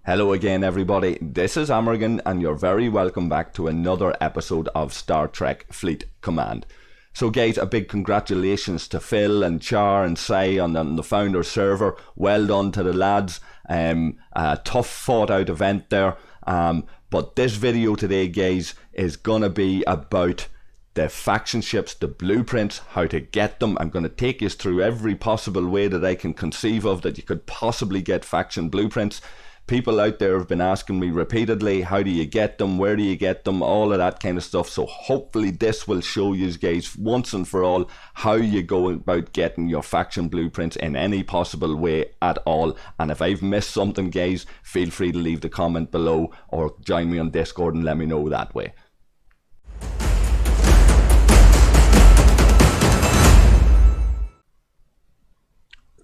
Hello again everybody, this is Amorgin and you're very welcome back to another episode of Star Trek Fleet Command. So guys, a big congratulations to Phil and Char and Sai on the founder server. Well done to the lads. A tough fought out event there. But this video today guys is gonna be about the faction ships, the blueprints, how to get them. I'm going to take you through every possible way that I can conceive of that you could possibly get faction blueprints. People out there have been asking me repeatedly, how do you get them, where do you get them, all of that kind of stuff. So hopefully this will show you guys once and for all how you go about getting your faction blueprints in any possible way at all. And if I've missed something guys, feel free to leave the comment below or join me on Discord and let me know that way.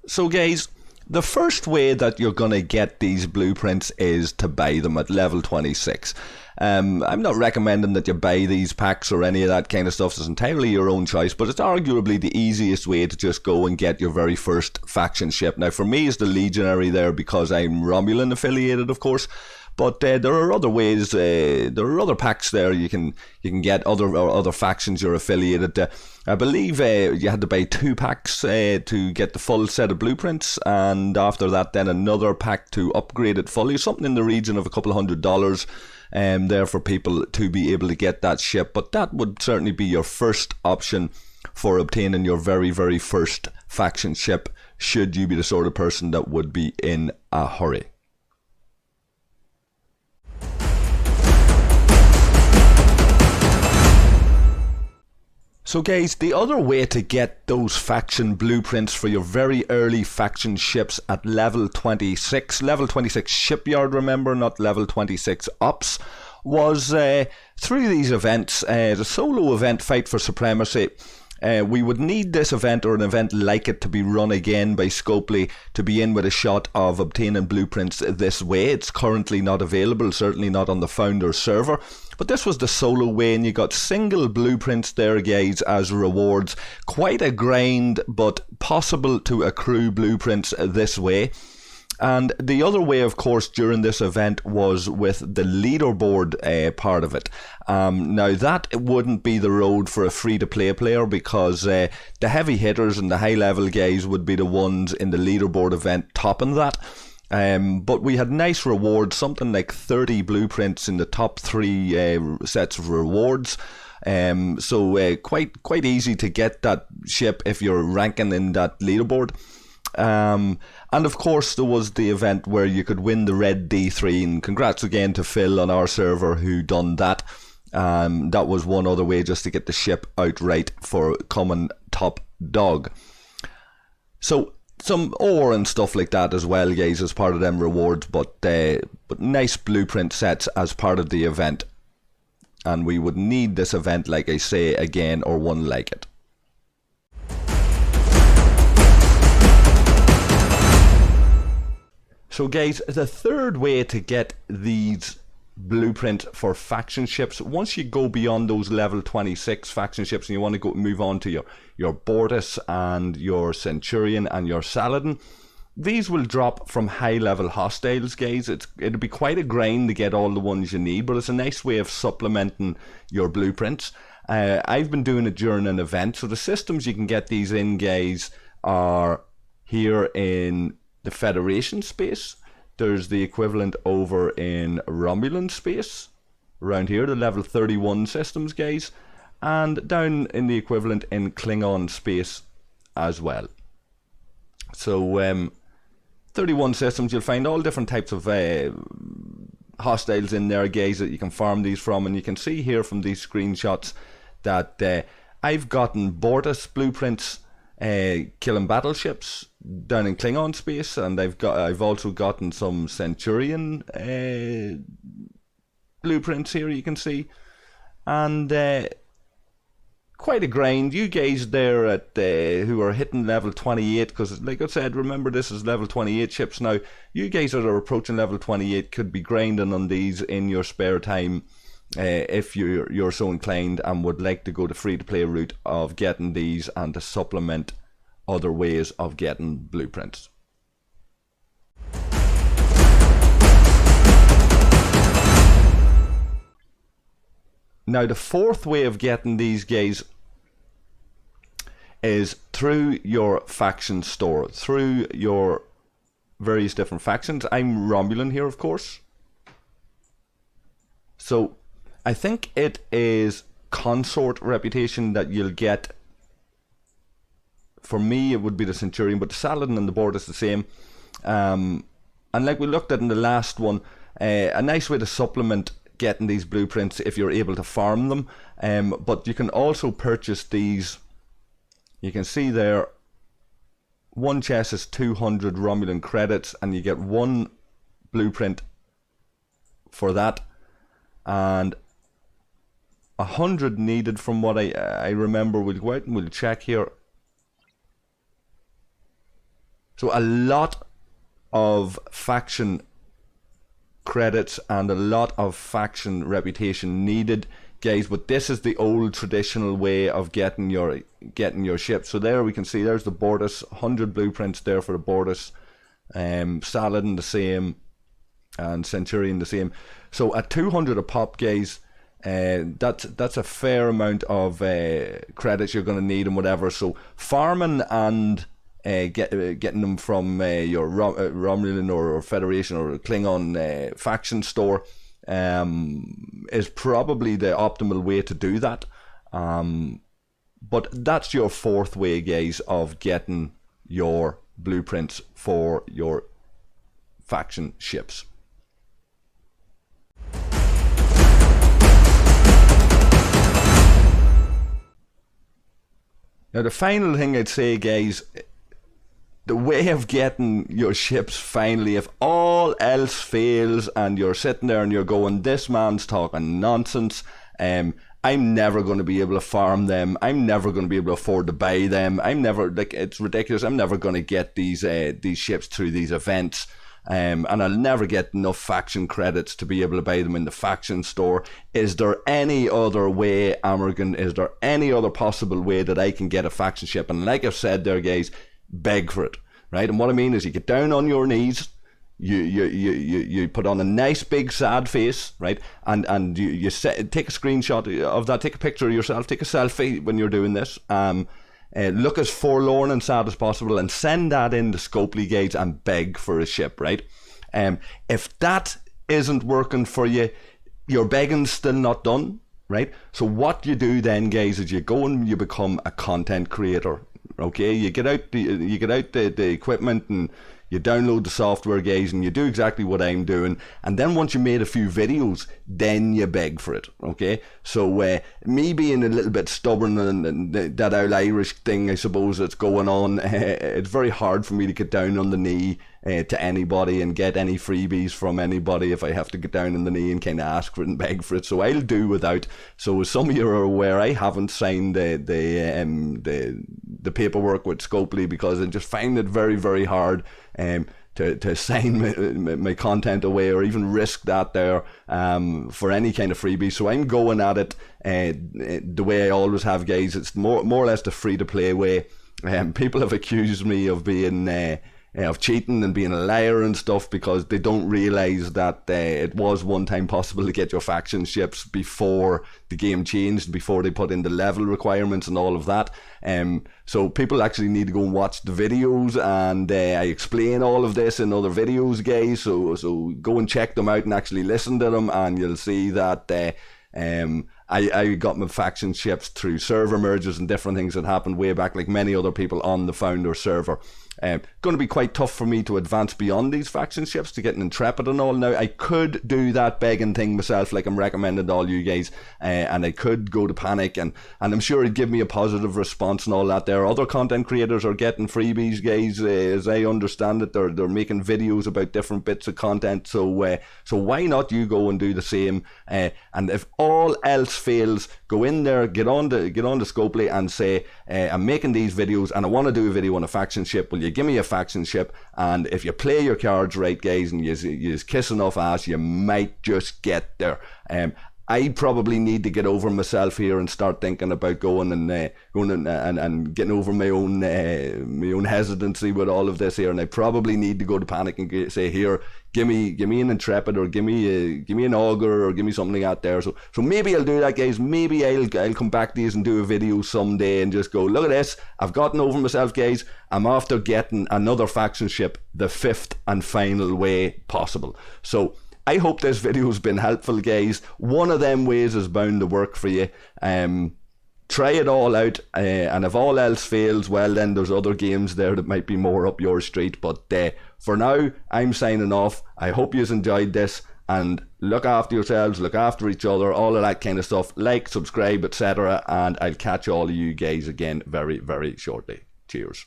So guys, the first way that you're going to get these blueprints is to buy them at level 26. I'm not recommending that you buy these packs or any of that kind of stuff. It's entirely your own choice, but it's arguably the easiest way to just go and get your very first faction ship. Now for me it's the Legionary there because I'm Romulan affiliated of course. But there are other ways, there are other packs there you can get other factions you're affiliated to. I believe you had to buy 2 packs to get the full set of blueprints, and after that then another pack to upgrade it fully, something in the region of a couple of $100 there for people to be able to get that ship. But that would certainly be your first option for obtaining your very first faction ship, should you be the sort of person that would be in a hurry. So guys, the other way to get those faction blueprints for your very early faction ships at level 26 shipyard, remember, not level 26 ops, was through these events, the solo event Fight for Supremacy. We would need this event or an event like it to be run again by Scopely to be in with a shot of obtaining blueprints this way. It's currently not available, certainly not on the founder server. But this was the solo way, and you got single blueprints there guys as rewards. Quite a grind, but possible to accrue blueprints this way. And the other way, of course, during this event was with the leaderboard part of it. Now that wouldn't be the road for a free-to-play player because the heavy hitters and the high-level guys would be the ones in the leaderboard event topping that. But we had nice rewards, something like 30 blueprints in the top 3 sets of rewards. So quite easy to get that ship if you're ranking in that leaderboard. And of course there was the event where you could win the red D3, and congrats again to Phil on our server who done that. That was one other way just to get the ship outright for coming top dog. So some ore and stuff like that as well guys as part of them rewards, but nice blueprint sets as part of the event. And we would need this event, like I say again, or one like it. So guys, the third way to get these blueprint for faction ships, once you go beyond those level 26 faction ships and you want to move on to your Bortus and your Centurion and your Saladin, these will drop from high level hostiles guys. It'll be quite a grind to get all the ones you need, but it's a nice way of supplementing your blueprints. I've been doing it during an event, so the systems you can get these in guys are here in the Federation space. There's the equivalent over in Romulan space, around here, the level 31 systems guys, and down in the equivalent in Klingon space as well. So 31 systems, you'll find all different types of hostiles in there guys that you can farm these from, and you can see here from these screenshots that I've gotten Bortus blueprints killing battleships down in Klingon space, and I've also gotten some Centurion blueprints here you can see, and quite a grind. You guys there at who are hitting level 28, because like I said, remember this is level 28 ships now. You guys that are approaching level 28 could be grinding on these in your spare time if you're so inclined and would like to go the free-to-play route of getting these and to supplement other ways of getting blueprints. Now, the fourth way of getting these guys is through your faction store, through your various different factions. I'm Romulan here, of course. So I think it is consort reputation that you'll get. For me, it would be the Centurion, but the Saladin and the Board is the same. And like we looked at in the last one, a nice way to supplement getting these blueprints if you're able to farm them. But you can also purchase these. You can see there, one chest is 200 Romulan credits, and you get one blueprint for that, and 100 needed from what I remember. We'll go out and we'll check here. So a lot of faction credits and a lot of faction reputation needed, guys, but this is the old traditional way of getting your ship. So there we can see there's the Bortus, 100 blueprints there for the Bortus, Saladin the same, and Centurion the same. So at 200 a pop, guys, that's a fair amount of credits you're going to need and whatever. So farming and getting them from your Romulan or Federation or Klingon faction store is probably the optimal way to do that. But that's your fourth way, guys, of getting your blueprints for your faction ships. Now, the final thing I'd say, guys, the way of getting your ships finally, if all else fails and you're sitting there and you're going, this man's talking nonsense, I'm never going to be able to farm them, I'm never going to be able to afford to buy them, it's ridiculous, I'm never going to get these ships through these events, and I'll never get enough faction credits to be able to buy them in the faction store. Is there any other way, Amorgin? Is there any other possible way that I can get a faction ship? And like I've said there, guys, beg for it, right? And what I mean is you get down on your knees, you put on a nice big sad face, right? And you take a screenshot of that, take a picture of yourself, take a selfie when you're doing this. Look as forlorn and sad as possible and send that in to Scopely, guys, and beg for a ship, right? If that isn't working for you, your begging's still not done, right? So what you do then, guys, is you go and you become a content creator. Okay, you get out the equipment and you download the software, guys, and you do exactly what I'm doing. And then once you made a few videos, then you beg for it. Okay, so me being a little bit stubborn and that old Irish thing, I suppose, that's going on, it's very hard for me to get down on the knee to anybody and get any freebies from anybody if I have to get down on the knee and kind of ask for it and beg for it. So I'll do without. So as some of you are aware, I haven't signed the paperwork with Scopely because I just find it very, very hard to sign my content away or even risk that there for any kind of freebie. So I'm going at it the way I always have, guys. It's more or less the free-to-play way. People have accused me of being of cheating and being a liar and stuff because they don't realise that it was one time possible to get your faction ships before the game changed, before they put in the level requirements and all of that. So people actually need to go and watch the videos, and I explain all of this in other videos, guys, so go and check them out and actually listen to them, and you'll see that I got my faction ships through server merges and different things that happened way back, like many other people on the founder server. Going to be quite tough for me to advance beyond these faction ships to get an Intrepid and all. Now, I could do that begging thing myself, like I'm recommending to all you guys, and I could go to Panic, and I'm sure it'd give me a positive response and all that there. Other content creators are getting freebies, guys, as I understand it. They're making videos about different bits of content, so why not you go and do the same? And if all else fails, go in there, get on to Scopely and say, I'm making these videos and I want to do a video on a faction ship. Will you give me a faction ship? And if you play your cards right, guys, and you kiss enough ass, you might just get there. I probably need to get over myself here and start thinking about going and getting over my own hesitancy with all of this here. And I probably need to go to Panic and say, here, give me an Intrepid, or give me an Augur, or give me something out there. So maybe I'll do that, guys. Maybe I'll come back to these and do a video someday and just go, look at this, I've gotten over myself, guys. I'm after getting another faction ship the 5th and final way possible. So I hope this video has been helpful, guys. One of them ways is bound to work for you. Try it all out, and if all else fails, well, then there's other games there that might be more up your street. But for now, I'm signing off. I hope you've enjoyed this, and look after yourselves, look after each other, all of that kind of stuff. Like, subscribe, etc. And I'll catch all of you guys again very, very shortly. Cheers.